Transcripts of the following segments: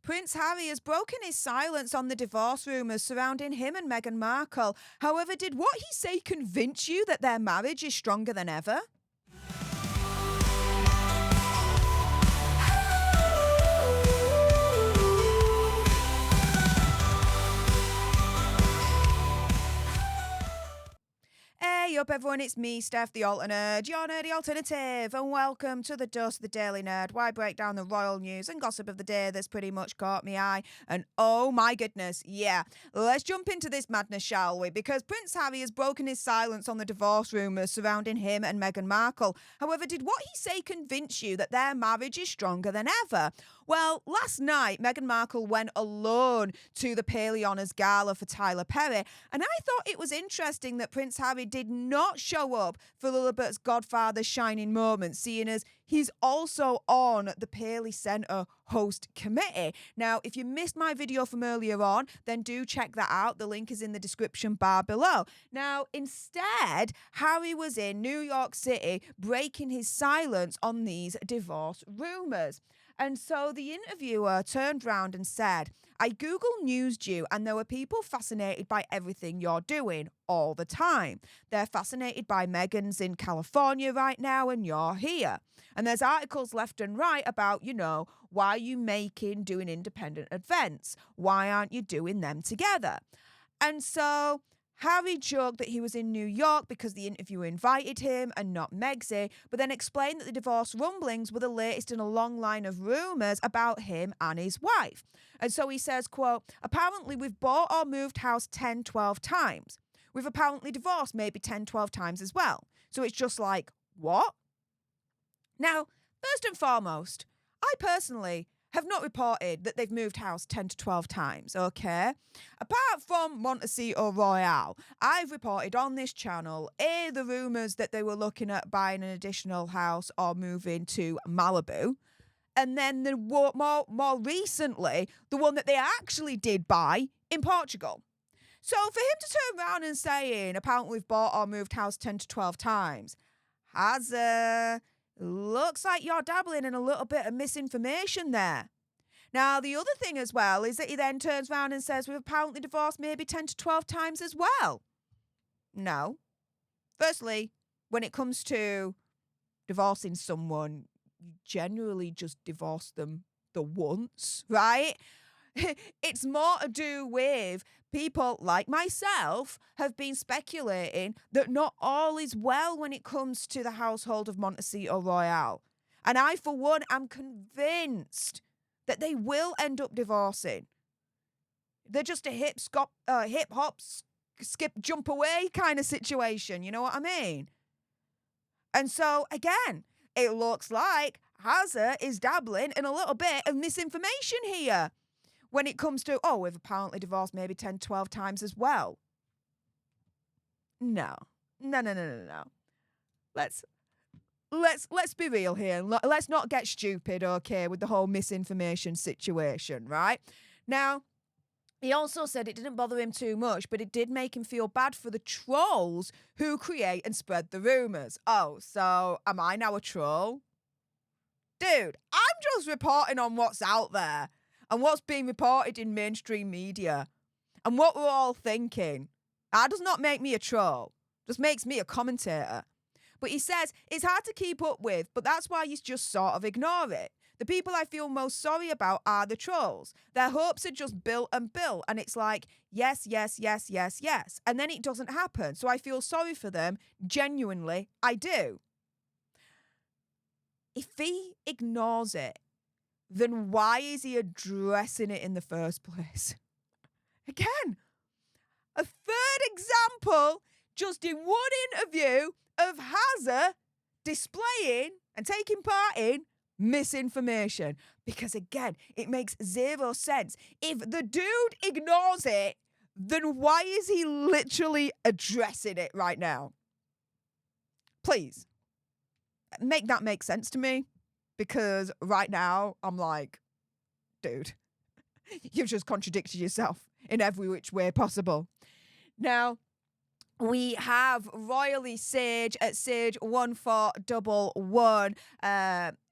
Prince Harry has broken his silence on the divorce rumours surrounding him and Meghan Markle. However, did what he say convince you that their marriage is stronger than ever? Hey up everyone, it's me, Stef, the Alternate, your nerdy alternative, and welcome to the Dose of the Daily Nerd, where I break down the royal news and gossip of the day that's pretty much caught me eye. And oh my goodness, yeah, let's jump into this madness, shall we? Because Prince Harry has broken his silence on the divorce rumours surrounding him and Meghan Markle. However, did what he say convince you that their marriage is stronger than ever? Well, last night, Meghan Markle went alone to the Paley Honours Gala for Tyler Perry, and I thought it was interesting that Prince Harry did not show up for Lilibet's Godfather's shining moment, seeing as he's also on the Paley Centre host committee. Now, if you missed my video from earlier on, then do check that out. The link is in the description bar below. Now, instead, Harry was in New York City breaking his silence on these divorce rumours. And so the interviewer turned round and said, I Google Newsed you and there were people fascinated by everything you're doing all the time. They're fascinated by Meghan's in California right now and you're here. And there's articles left and right about, why are you doing independent events? Why aren't you doing them together? And so Harry joked that he was in New York because the interviewer invited him and not Megxie, but then explained that the divorce rumblings were the latest in a long line of rumours about him and his wife. And so he says, quote, apparently we've bought or moved house 10, 12 times. We've apparently divorced maybe 10, 12 times as well. So it's just like, what? Now, first and foremost, I personally have not reported that they've moved house 10 to 12 times, okay? Apart from Montecito Royale, I've reported on this channel, the rumours that they were looking at buying an additional house or moving to Malibu. And then more recently, the one that they actually did buy in Portugal. So for him to turn around and saying, apparently we've bought or moved house 10 to 12 times, looks like you're dabbling in a little bit of misinformation there. Now, the other thing as well is that he then turns around and says we've apparently divorced maybe 10 to 12 times as well. No. Firstly, when it comes to divorcing someone, you generally just divorce them the once, right? It's more to do with people like myself have been speculating that not all is well when it comes to the household of Montecito Royale. And I, for one, am convinced that they will end up divorcing. They're just a hip hop, skip, jump away kind of situation. You know what I mean? And so, again, it looks like Hazza is dabbling in a little bit of misinformation here when it comes to, we've apparently divorced maybe 10, 12 times as well. No. Let's be real here. Let's not get stupid, okay, with the whole misinformation situation, right? Now, he also said it didn't bother him too much, but it did make him feel bad for the trolls who create and spread the rumours. Oh, so am I now a troll? Dude, I'm just reporting on what's out there and what's being reported in mainstream media and what we're all thinking. That does not make me a troll. Just makes me a commentator. But he says it's hard to keep up with, but that's why you just sort of ignore it. The people I feel most sorry about are the trolls. Their hopes are just built and built, and it's like, yes. And then it doesn't happen. So I feel sorry for them. Genuinely, I do. If he ignores it, then why is he addressing it in the first place? Again, a third example, just in one interview, of Hazza displaying and taking part in misinformation. Because again, it makes zero sense. If the dude ignores it, then why is he literally addressing it right now? Please, make that make sense to me. Because right now, I'm like, dude, you've just contradicted yourself in every which way possible. Now, we have Royally Sage at Sage1411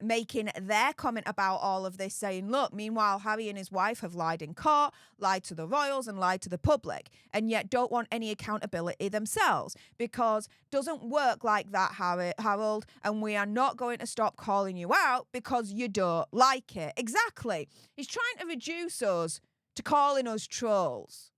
making their comment about all of this, saying, look, meanwhile, Harry and his wife have lied in court, lied to the royals and lied to the public, and yet don't want any accountability themselves, because doesn't work like that, Harold, and we are not going to stop calling you out because you don't like it. Exactly. He's trying to reduce us to calling us trolls,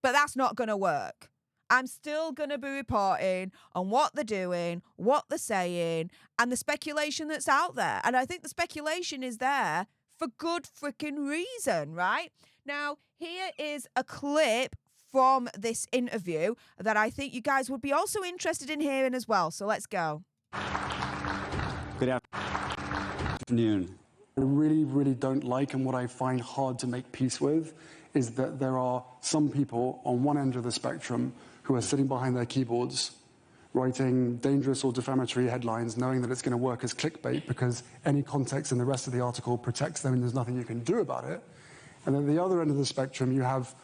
but that's not going to work. I'm still going to be reporting on what they're doing, what they're saying, and the speculation that's out there. And I think the speculation is there for good freaking reason, right? Now, here is a clip from this interview that I think you guys would be also interested in hearing as well. So let's go. Good afternoon. I really, really don't like, and what I find hard to make peace with, is that there are some people on one end of the spectrum who are sitting behind their keyboards writing dangerous or defamatory headlines, knowing that it's going to work as clickbait because any context in the rest of the article protects them and there's nothing you can do about it. And at the other end of the spectrum, you have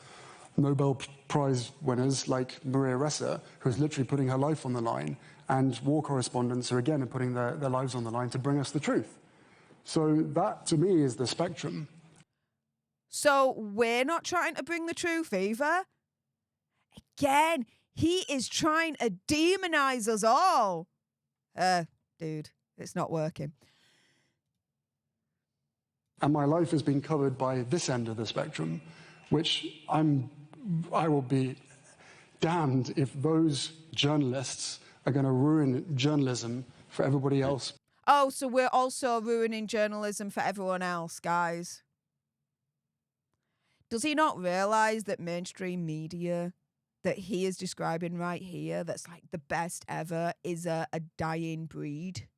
Nobel Prize winners like Maria Ressa, who's literally putting her life on the line, and war correspondents who, again, are putting their lives on the line to bring us the truth. So that, to me, is the spectrum. So we're not trying to bring the truth either? Again, he is trying to demonize us all. Dude, it's not working. And my life has been covered by this end of the spectrum, which I will be damned if those journalists are going to ruin journalism for everybody else. Oh, so we're also ruining journalism for everyone else, guys. Does he not realize that mainstream media that he is describing right here, that's like the best ever, is a dying breed?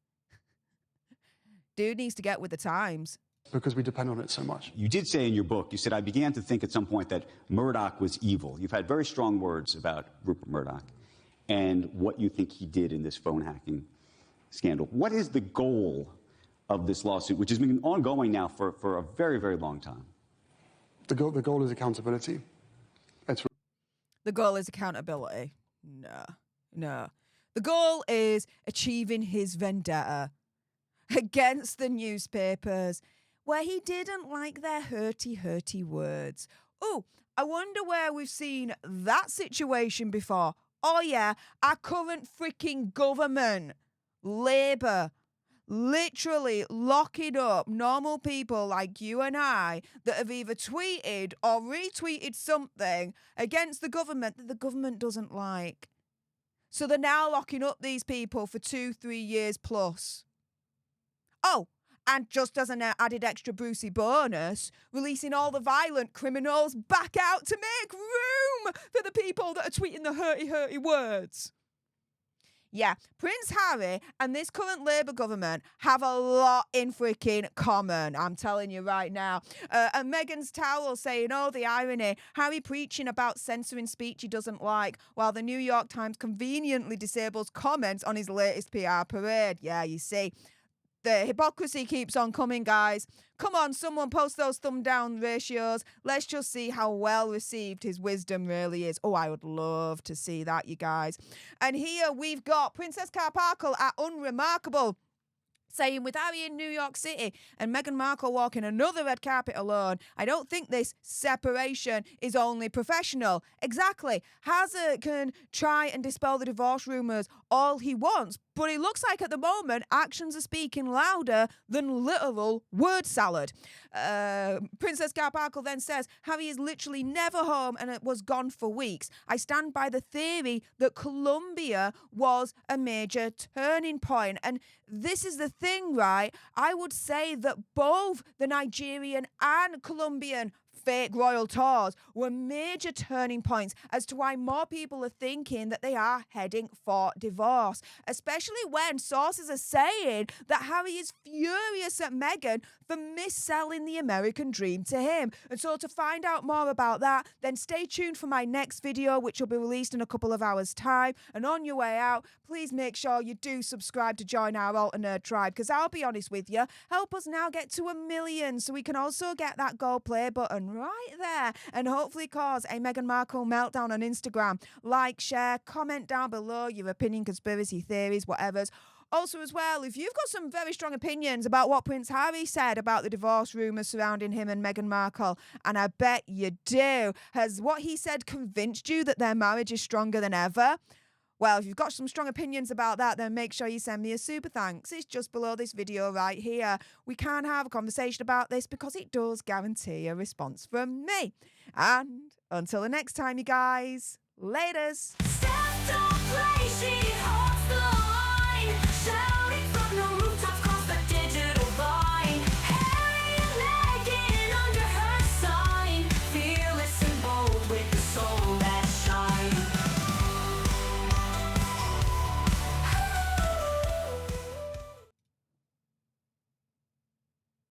Dude needs to get with the times. Because we depend on it so much. You did say in your book, you said, I began to think at some point that Murdoch was evil. You've had very strong words about Rupert Murdoch and what you think he did in this phone hacking scandal. What is the goal of this lawsuit, which has been ongoing now for a very, very long time? The goal is accountability. The goal is accountability. No. The goal is achieving his vendetta against the newspapers, where he didn't like their hurty words. Oh, I wonder where we've seen that situation before. Oh yeah, our current freaking government, Labour, literally locking up normal people like you and I that have either tweeted or retweeted something against the government that the government doesn't like. So they're now locking up these people for 2-3 years plus. Oh, and just as an added extra Brucey bonus, releasing all the violent criminals back out to make room for the people that are tweeting the hurty words. Yeah, Prince Harry and this current Labour government have a lot in freaking common, I'm telling you right now. And Meghan's towel saying, oh, the irony, Harry preaching about censoring speech he doesn't like, while the New York Times conveniently disables comments on his latest PR parade. Yeah, you see. The hypocrisy keeps on coming, guys. Come on, someone post those thumb down ratios. Let's just see how well received his wisdom really is. Oh, I would love to see that, you guys. And here we've got Princess Carparkle at Unremarkable, saying, with Harry in New York City and Meghan Markle walking another red carpet alone, I don't think this separation is only professional. Exactly. Hazard can try and dispel the divorce rumours all he wants, but it looks like at the moment actions are speaking louder than literal word salad. Princess Carparkle then says, Harry is literally never home and it was gone for weeks. I stand by the theory that Colombia was a major turning point. And this is the thing, right? I would say that both the Nigerian and Colombian fake royal tours were major turning points as to why more people are thinking that they are heading for divorce, especially when sources are saying that Harry is furious at Meghan for mis-selling the American dream to him. And so to find out more about that, then stay tuned for my next video, which will be released in a couple of hours' time. And on your way out, please make sure you do subscribe to join our Alter Nerd tribe, because I'll be honest with you, help us now get to 1 million so we can also get that gold play button. button right there and hopefully cause a Meghan Markle meltdown on Instagram. Like, share, comment down below your opinion, conspiracy theories, whatever's. Also, as well, if you've got some very strong opinions about what Prince Harry said about the divorce rumours surrounding him and Meghan Markle, and I bet you do, has what he said convinced you that their marriage is stronger than ever? Well, if you've got some strong opinions about that, then make sure you send me a super thanks. It's just below this video right here. We can have a conversation about this because it does guarantee a response from me. And until the next time, you guys, laters.